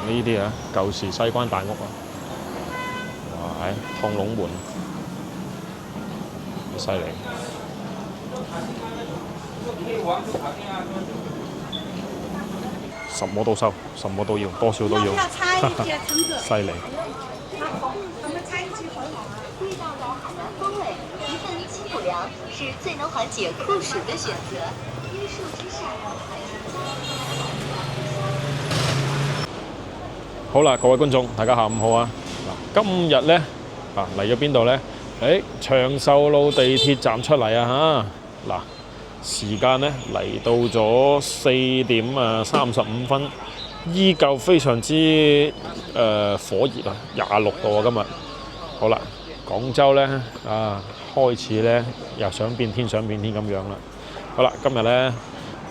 呢啲啊，舊時西關大屋啊，哇！趟龍門，好犀利。什麼都收，什麼都要，多少都要，犀利。味道的海南风味，一份清补凉是最能缓解酷暑的选择。椰树之上，好啦，各位觀眾，大家下午好啊！嗱，今日咧嚟咗邊度咧？長壽路地鐵站出嚟啊嚇！嗱，時間咧嚟到咗4點35分，依舊非常之火熱啊，26度啊今日。好啦，廣州咧開始咧又想變天咁樣啦。好啦，今日咧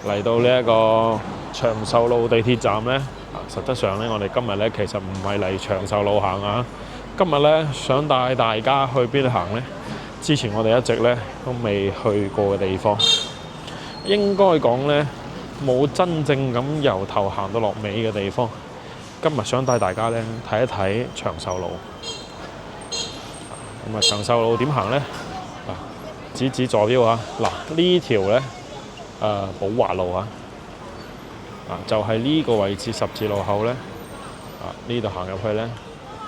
嚟到呢一個長壽路地鐵站咧。實質上咧，我哋今日咧其實唔係嚟長壽路行啊！今日咧想帶大家去邊度行咧？之前我哋一直咧都未去過嘅地方，應該講咧冇真正咁由頭行到落尾嘅地方。今日想帶大家咧睇一睇長壽路。咁啊，長壽路點行咧？指坐標啊！嗱，呢條咧寶華路啊！就係呢個位置十字路口咧，呢度行入去咧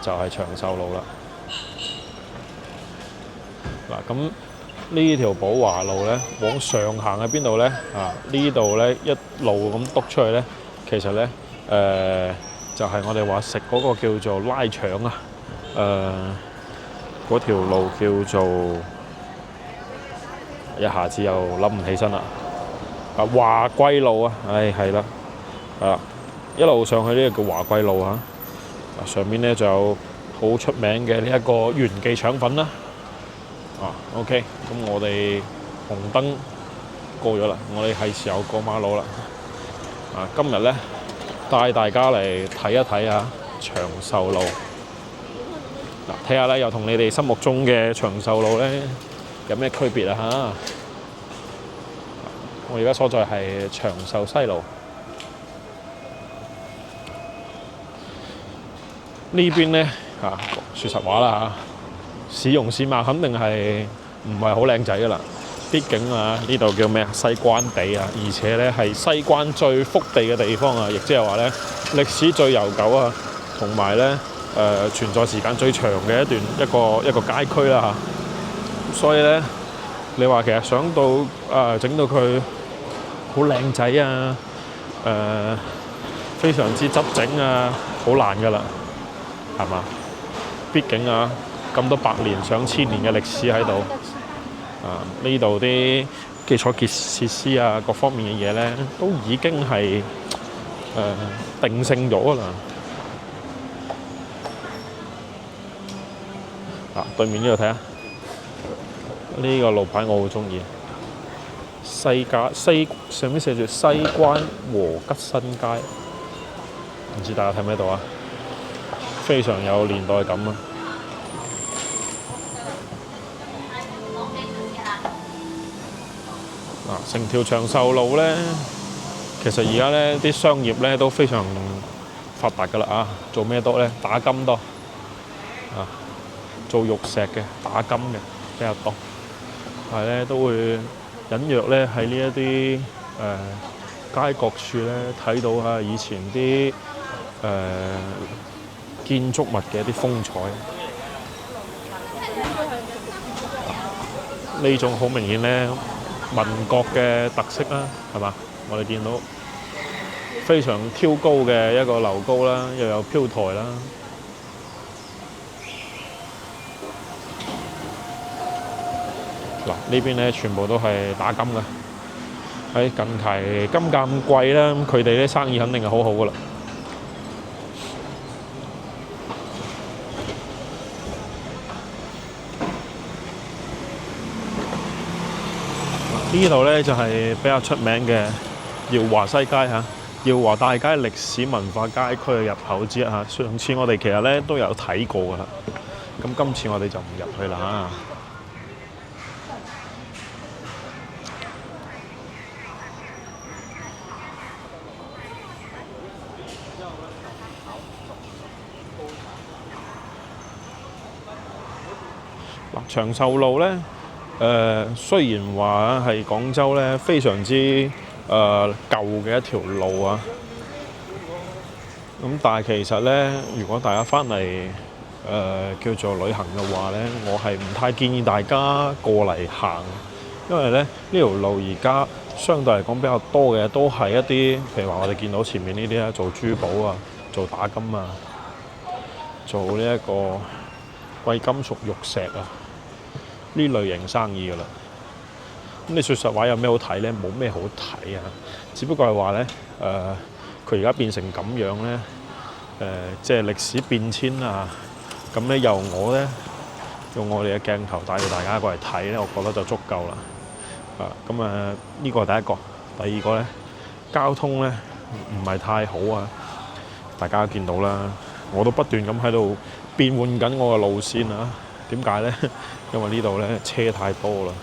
就係長壽路啦。嗱，咁呢條寶華路咧往上行喺邊度咧？呢度咧一路咁篤出去咧，其實咧就係我哋話食嗰個叫做拉腸啊，嗰條路叫做一下子又諗唔起身啦。華貴路啊，係啦。一路上去呢個叫華貴路啊，上面咧就有好出名嘅呢一個元記腸粉啦。OK，咁我哋紅燈過咗啦，我哋係時候過馬路啦。今日咧帶大家嚟睇一睇下長壽路。睇下咧又同你哋心目中嘅長壽路咧有咩區別啊嚇？我而家所在係長壽西路。呢邊咧說實話啦市容市貌肯定係唔係好靚仔噶啦。畢竟呢度叫咩西關地啊，而且咧係西關最福地嘅地方啊，亦即係話咧歷史最悠久啊，同埋咧存在時間最長嘅一個街區啦嚇。所以咧，你話其實想到整到佢好靚仔啊，非常之執整啊，好難噶啦。係嘛？畢竟咁多百年上千年嘅歷史喺度，呢度啲基礎設施各方面嘅嘢咧，都已經係定性咗啦。對面呢度睇下，呢個路牌我好中意，上面寫住西關和吉新街，唔知大家睇唔睇到啊？非常有年代感啊！成條長壽路咧，其實而家咧啲商業咧都非常發達噶啦做咩多咧？打金多做玉石嘅、打金嘅比較多，但係咧都會隱約咧喺呢一啲街角處咧睇到以前啲建築物嘅一啲風采，呢種好明顯咧民國嘅特色啦，係嘛？我哋見到非常挑高嘅一個樓高啦，又有飄台啦。嗱，呢邊咧全部都係打金嘅。喺近期金價咁貴啦，佢哋啲生意肯定係好好噶啦。呢度咧就係比較出名嘅耀華西街嚇，耀華大街歷史文化街區嘅入口之一嚇。上次我哋其實咧都有睇過噶啦，咁今次我哋就唔入去啦。嗱，長壽路咧，雖然話係廣州咧非常之舊嘅一條路啊，咁但係其實咧，如果大家翻嚟叫做旅行嘅話咧，我係唔太建議大家過嚟行，因為咧呢條路而家相對嚟講比較多嘅都係一啲，譬如話我哋見到前面呢啲啊，做珠寶啊、做打金啊、做呢一個貴金屬玉石啊呢類型生意噶啦。咁你說實話有咩好睇咧？冇咩好睇啊！只不過係話咧，佢而家變成咁樣咧，即係歷史變遷啊！咁咧由我咧用我哋嘅鏡頭帶住大家過嚟睇咧，我覺得就足夠啦。咁呢個係第一個，第二個咧交通咧唔係太好啊！大家見到啦，我都不斷咁喺度變換緊我嘅路線啊！點解咧？因為呢度咧車太多啦。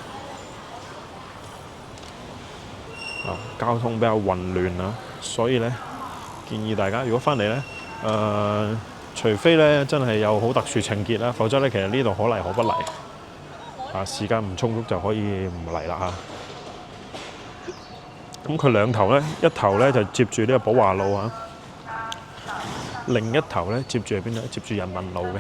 交通比較混亂啊，所以咧建議大家如果翻嚟咧，除非咧真係有好特殊情結啦，否則咧其實呢度可嚟可不嚟。時間唔充足就可以唔嚟啦嚇。咁佢兩頭咧，一頭咧就接住呢個寶華路啊，另一頭咧接住係邊度？接住人民路嘅。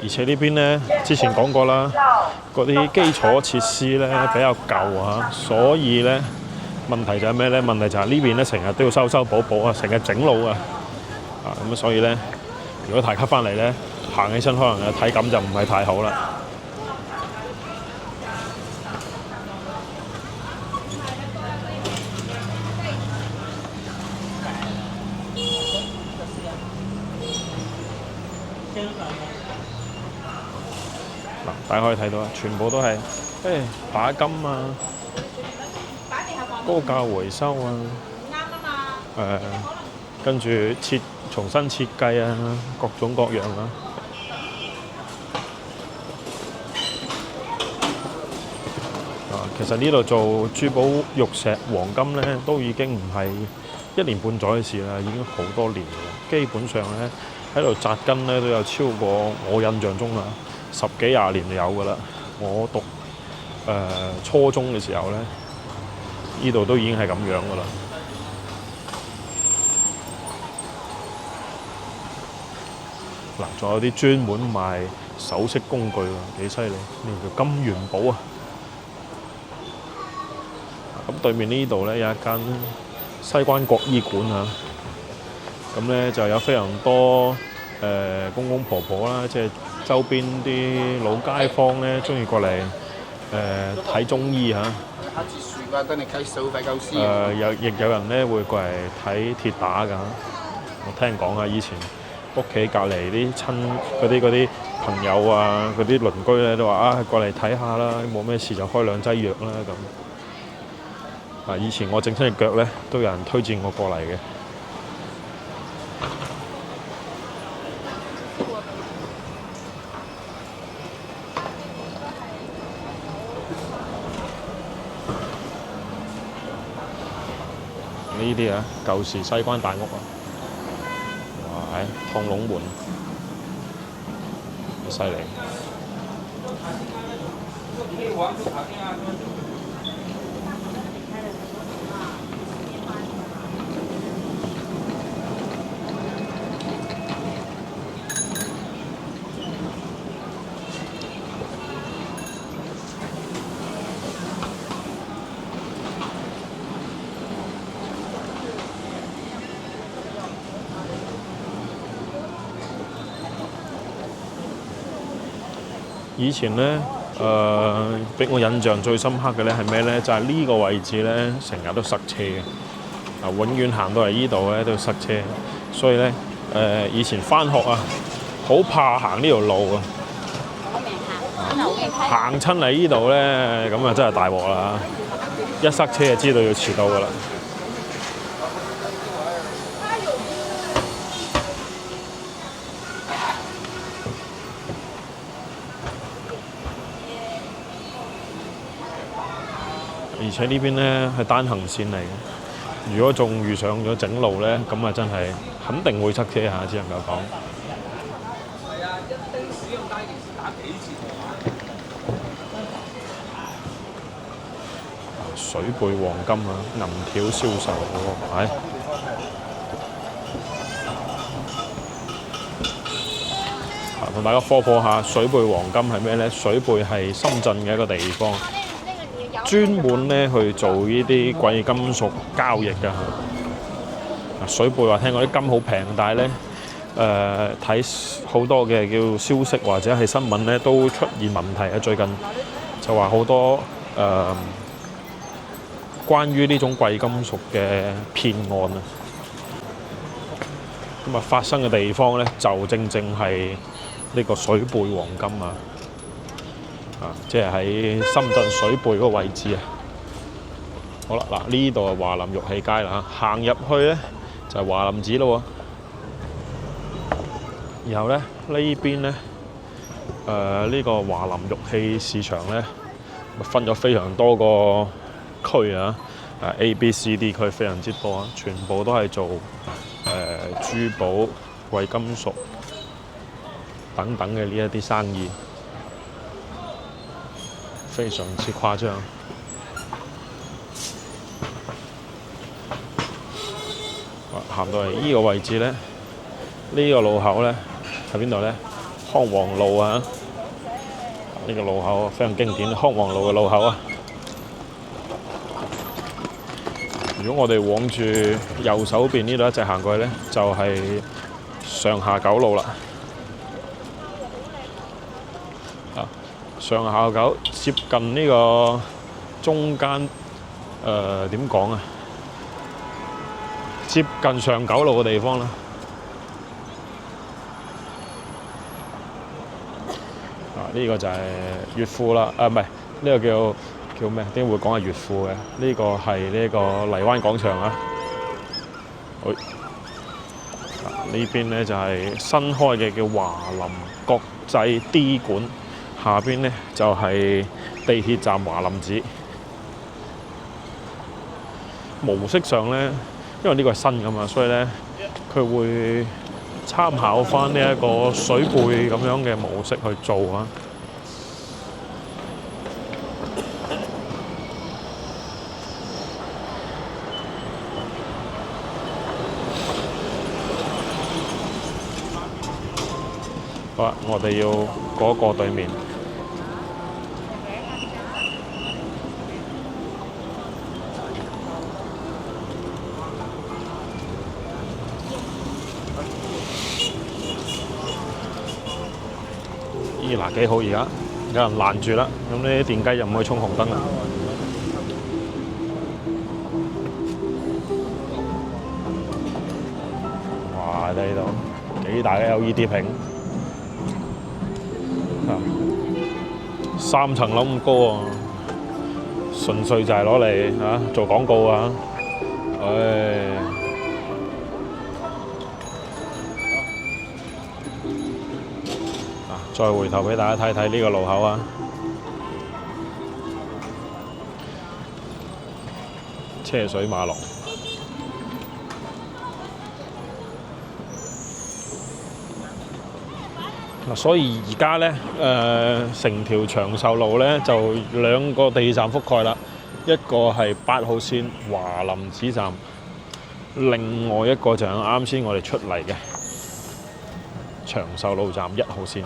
而且呢邊咧，之前講過啦，嗰啲基礎設施咧比較舊啊，所以咧問題就係咩咧？問題就係呢邊咧成日都要修修補補啊，成日整路啊，咁所以咧，如果大家翻嚟咧，行起身可能嘅體感就唔係太好啦。大家可以睇到啊，全部都係打金啊、高價回收啊，跟住重新設計啊，各種各樣啊。其實呢度做珠寶、玉石、黃金咧，都已經唔係1年半載嘅事啦，已經好多年啦。基本上咧喺度紮根咧都有超過我印象中啦10幾20年就有㗎啦。我讀初中嘅時候咧，呢度都已經係咁樣㗎啦。嗱，仲有啲專門賣首飾工具喎，幾犀利！呢個叫金元寶啊！咁對面呢度咧有一間西關國醫館啊，咁咧就有非常多公公婆婆啦，即係周邊啲老街坊咧，中意過嚟睇中醫嚇。亦有人咧會過嚟睇鐵打㗎。我聽講啊，以前屋企隔離啲嗰啲朋友啊，嗰啲鄰居咧都話過嚟睇下啦，冇咩事就開2劑藥啦咁。以前我整親隻腳咧，都有人推薦我過嚟嘅。呢啲舊時西關大屋啊，哇！趟龍門，好犀利。以前咧，俾我印象最深刻嘅咧係咩咧？就係呢個位置咧，成日都塞車嘅。永遠行到嚟呢度咧都塞車，所以咧以前返學啊，好怕行呢條路啊。行親嚟呢度咧，咁啊真係大鑊啦！一塞車就知道要遲到㗎啦。而且呢邊咧係單行線嚟嘅，如果仲遇上咗整路咧，咁啊真係肯定會塞車嚇，只能夠講。水貝黃金啊，銀條銷售喎，係。同大家科普下水貝黃金係咩呢？水貝係深圳嘅一個地方，專門咧去做呢啲貴金屬交易㗎。水貝話聽講啲金好平，但係咧睇好多嘅叫消息或者係新聞咧都出現問題啊！最近就話好多關於呢種貴金屬嘅騙案啊，咁啊發生嘅地方咧就正係呢個水貝黃金啊，即係喺深圳水貝嗰個位置啊。好啦，嗱呢度係華林玉器街啦，行入去咧就係華林寺咯喎。然後咧呢邊咧呢個華林玉器市場咧分咗非常多個區啊，A、B、C、D 區非常之多啊，全部都係做珠寶、貴金屬等等嘅呢一啲生意，非常之誇張。行到嚟呢個位置咧，呢個路口咧喺邊度咧？康王路啊！呢個路口非常經典，康王路嘅路口啊！如果我哋往住右手邊呢度一直行過去咧，就係上下九路啦。上下九接近呢個中間點講啊？接近上九路嘅地方啦。呢個就係粵富啦，唔係呢個叫咩？點解會講係粵富嘅？呢個係呢個荔灣廣場啊。呢邊咧就係新開嘅叫華林國際 D 館，下邊咧就係地鐵站華林寺。模式上咧，因為呢個係新㗎嘛，所以咧佢會參考翻呢一個水貝咁樣嘅模式去做啊。好啦，我哋要過對面。咦嗱，幾好而家，有人攔住啦，咁呢啲電雞就唔可以衝紅燈啦。哇！睇到幾大嘅 LED 屏，3層樓咁高啊！純粹就係攞嚟做廣告啊！再回頭俾大家睇睇呢個路口啊！車水馬龍。所以而家咧，成條長壽路咧就2個地鐵站覆蓋啦，一個係8號線華林寺站，另外一個就係啱先我哋出嚟嘅長壽路站1號線。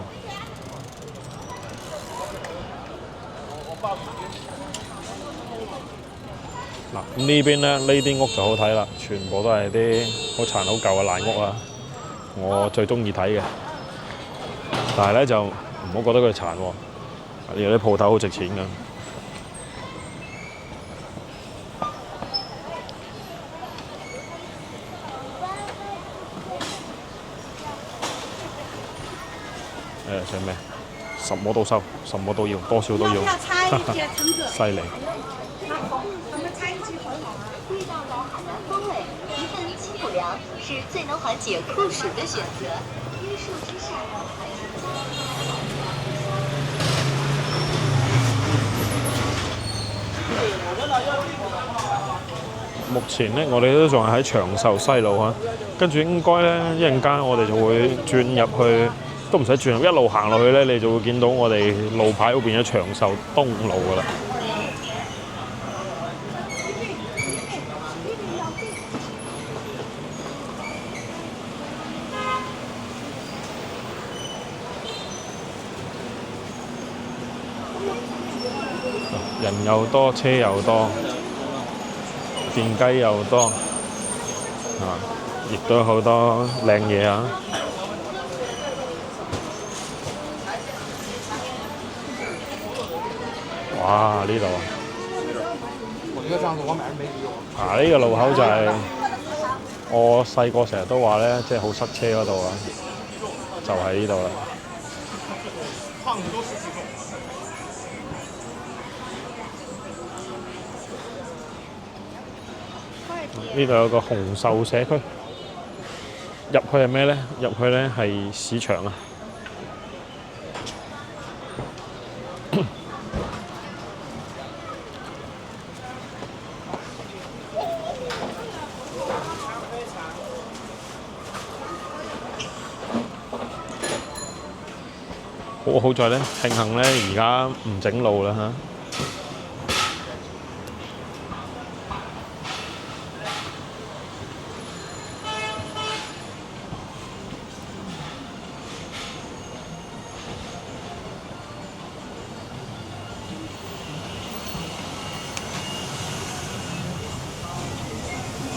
嗱，呢邊咧呢啲屋就好睇啦，全部都係啲好殘好舊嘅爛屋啊！我最中意睇嘅。但係咧就唔好覺得佢殘喎，有啲鋪頭好值錢㗎。想咩？什麼都收，什麼都要，多少都要，犀利。味道的海南风味，一份清补凉，是最能缓解酷暑的选择。约束之上，还是目前咧，我哋都仲係喺長壽西路啊，跟住應該咧一陣間我哋就會轉入去，都唔使轉入，一路行落去咧，你就會見到我哋路牌嗰邊嘅長壽東路噶啦。人又多，車又多，電雞又多，亦都有好多靚嘢啊！哇！呢度啊，呢個路口就係我細個成日都話咧，即係好塞車嗰度啊，就喺呢度啦。呢度有個紅壽社區，入去係咩咧？入去咧係市場啊！好在咧，慶幸咧而家唔整路啦嚇。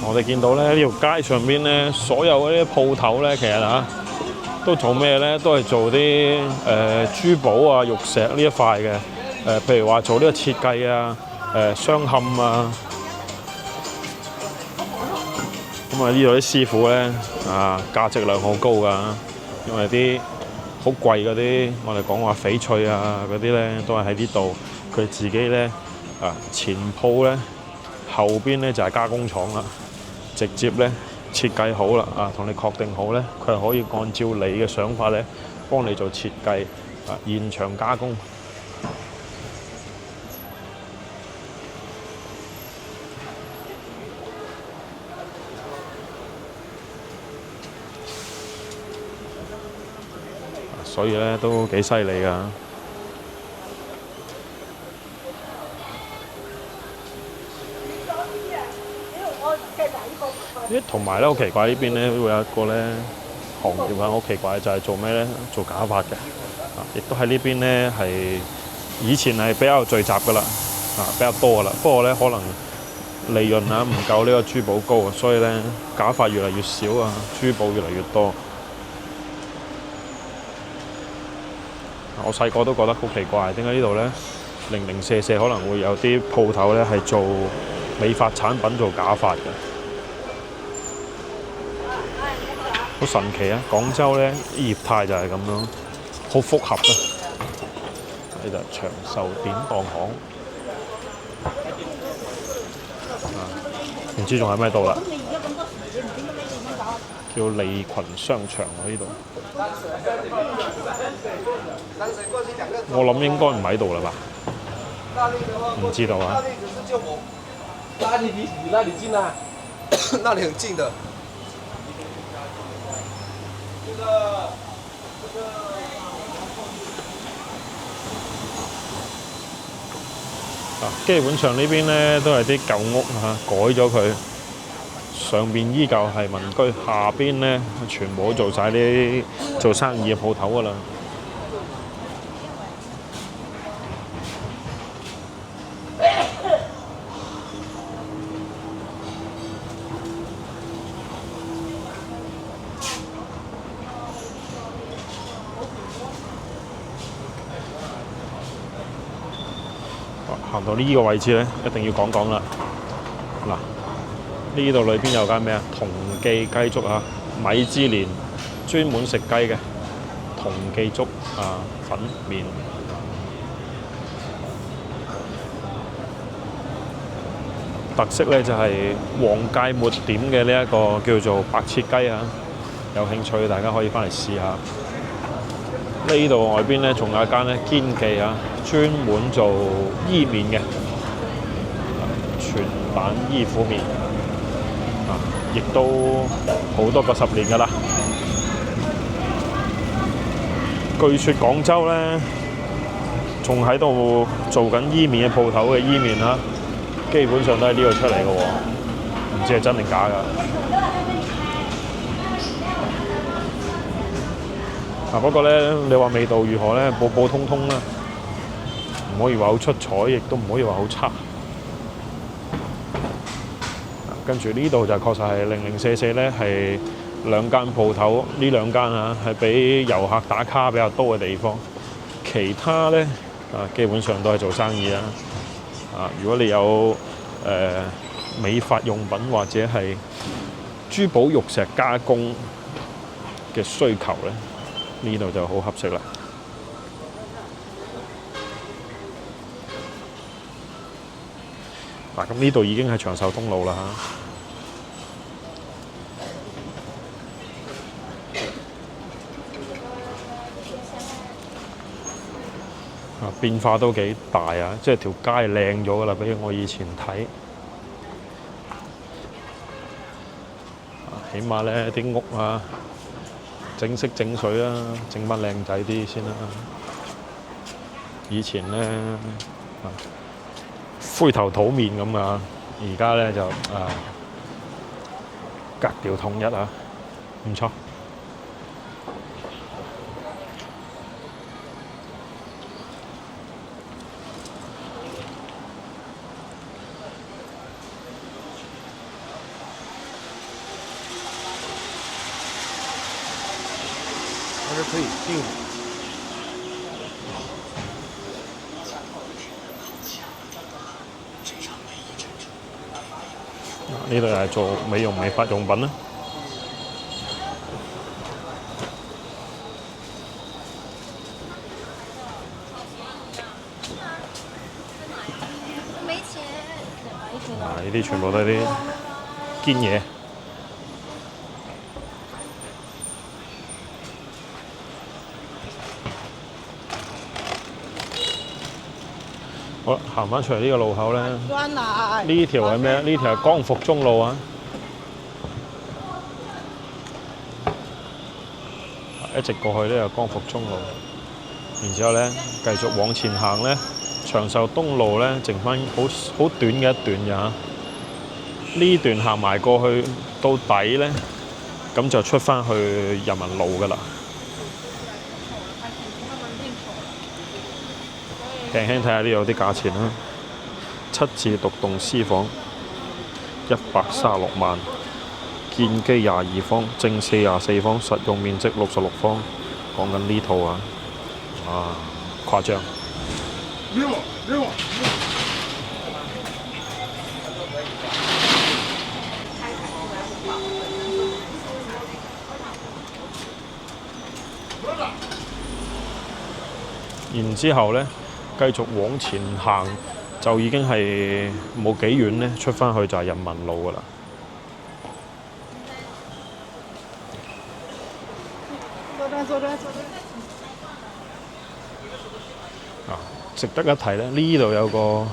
我哋見到咧呢條街上邊咧，所有嗰啲鋪頭咧，其實都做咩咧？都係做啲珠寶啊、玉石呢一塊嘅。譬如話做呢個設計啊、鑲嵌啊。咁啊，呢度啲師傅咧價值量好高㗎，因為啲好貴嗰啲，我哋講話翡翠啊嗰啲咧，都係喺呢度。佢自己咧前鋪咧，後邊咧就係加工廠啦。直接咧設計好啦，同你確定好咧，佢係可以按照你嘅想法咧，幫你做設計，現場加工。所以咧都幾犀利㗎。同埋咧好奇怪，呢邊咧會有一個咧行業啊，好奇怪就係做咩咧？做假髮嘅，亦都喺呢邊咧係以前係比較聚集噶啦，比較多噶啦。不過咧可能利潤唔夠呢個珠寶高，所以咧假髮越嚟越少啊，珠寶越嚟越多。我細個都覺得好奇怪，點解呢度咧零零舍舍可能會有啲鋪頭咧係做美髮產品做假髮嘅。好神奇啊！廣州咧業態就係咁樣，好複合啊！呢就長壽典當行，唔知仲喺咩度啦？叫利群商場喎呢度。我諗應該唔喺度啦吧？唔知道啊。那里比那里近啊？那里很近的。基本上呢邊咧都係啲舊屋改咗佢，上邊依舊係民居，下邊咧全部都做晒啲做生意嘅鋪頭㗎啦。行到呢個位置咧，一定要講講啦。嗱，呢度裏邊有間咩啊？同記雞粥啊，米芝蓮專門食雞嘅同記粥粉麵。特色咧就係黃芥末點嘅呢一個叫做白切雞啊，有興趣大家可以翻嚟試下。呢度外邊咧仲有一間咧堅記啊，專門做伊麵嘅，全全蛋伊府麵啊，亦都好多個10年㗎啦。據說廣州咧仲喺度做緊伊麵嘅鋪頭嘅伊麵啦，基本上都係呢度出嚟嘅喎，唔知係真定假㗎。不過咧，你話味道如何咧？普普通通啦，唔可以話好出彩，亦都唔可以話好差。跟住呢度就確實係零零舍舍咧，係2間鋪頭，呢2間啊係俾遊客打卡比較多嘅地方。其他咧基本上都係做生意啦。如果你有美髮用品或者係珠寶玉石加工嘅需求咧，呢度就好合適啦。咁呢度已經係長壽東路啦變化都幾大啊！即係條街靚咗噶啦，比我以前睇。起碼咧啲屋啊，整色整水啊，整翻靚仔啲先啦。以前咧灰頭土面咁啊，而家咧就格調統一啊，唔錯。还是可以定的。呢度係做美容美髮用品啦。沒錢。呢啲全部都係啲堅嘢。好啦，行翻出嚟呢個路口咧，呢條係咩？呢條係光復中路啊！一直過去呢個光復中路，然之後咧繼續往前行咧，長壽東路咧剩翻好短嘅一段咋。呢段行埋過去到底咧，咁就出翻去人民路噶啦。輕輕睇下呢度啲價錢啦，7字獨棟私房136萬，建基22方，正44方，實用面積66方，講緊呢套啊，誇張。然之後呢，繼續往前行，就已經係冇幾遠呢，出翻去就係人民路噶啦。值得一提呢，呢度有個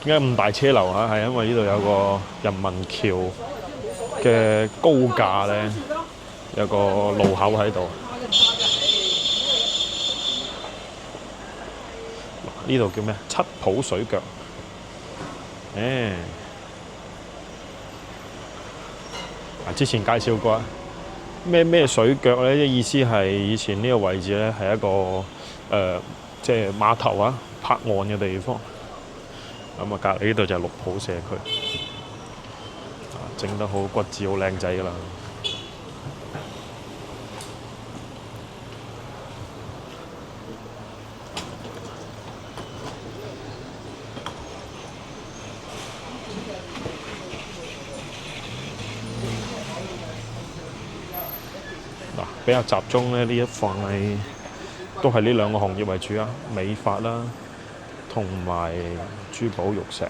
點解咁大車流啊？係因為呢度有個人民橋嘅高架呢，有個路口喺度。呢度叫咩？七浦水腳。之前介紹過咩水腳呢？意思係以前呢個位置呢係一個即係碼頭啊，泊岸嘅地方。咁隔離呢度就係綠浦社區，整得好骨子好靚仔㗎啦。比較集中咧，呢一範係都係呢兩個行業為主啊，美髮啦，同埋珠寶玉石。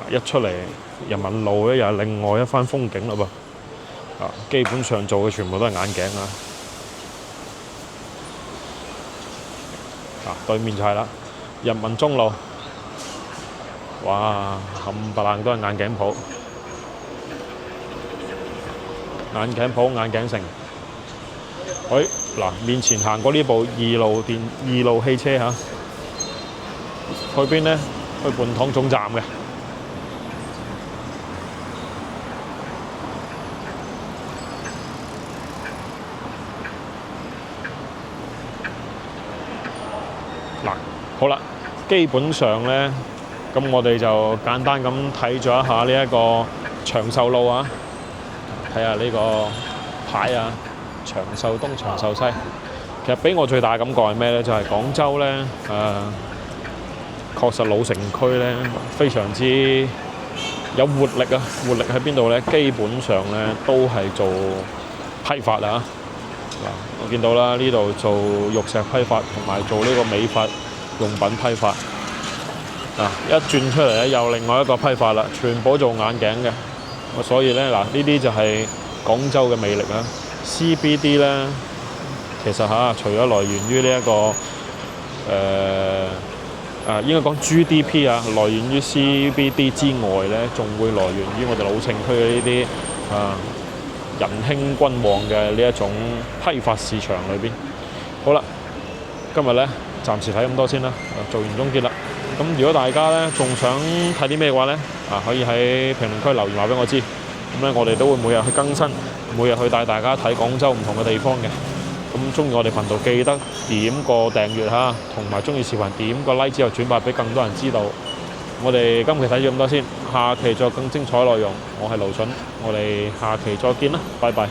一出嚟人民路咧，又係另外一番風景嘞噃。基本上做嘅全部都係眼鏡啊。對面就係啦，人民中路。哇，冚唪唥都係眼鏡鋪，眼鏡城。嗱，面前行過呢部二路汽車嚇，去邊呢？去泮塘總站嘅。嗱，好啦，基本上呢，咁我哋就簡單咁睇咗一下呢一個長壽路啊，睇下呢個牌啊，長壽東、長壽西。其實俾我最大感覺係咩呢？就係廣州呢，確實老城區呢，非常之有活力啊！活力喺邊度呢？基本上呢都係做批發啊！我見到啦，呢度做玉石批發同埋做呢個美髮用品批發。一轉出嚟咧，又另外一個批發啦，全部做眼鏡嘅。所以咧，呢啲就係廣州嘅魅力啦。CBD 咧，其實除咗來源於呢一個應該講 GDP 來源於 CBD 之外咧，仲會來源於我哋老城區嘅呢啲人興君旺嘅呢一種批發市場裏邊。好啦，今日咧暫時睇咁多先啦，做完總結啦。咁如果大家咧仲想睇啲咩嘅話咧，可以喺評論區留言話俾我知。咁咧我哋都會每日去更新，每日去帶大家睇廣州唔同嘅地方嘅。咁中意我哋頻道記得點個訂閱嚇，同埋中意視頻點個 like 之後轉發俾更多人知道。我哋今期睇咗咁多先，下期再更精彩內容。我係盧筍，我哋下期再見啦，拜拜。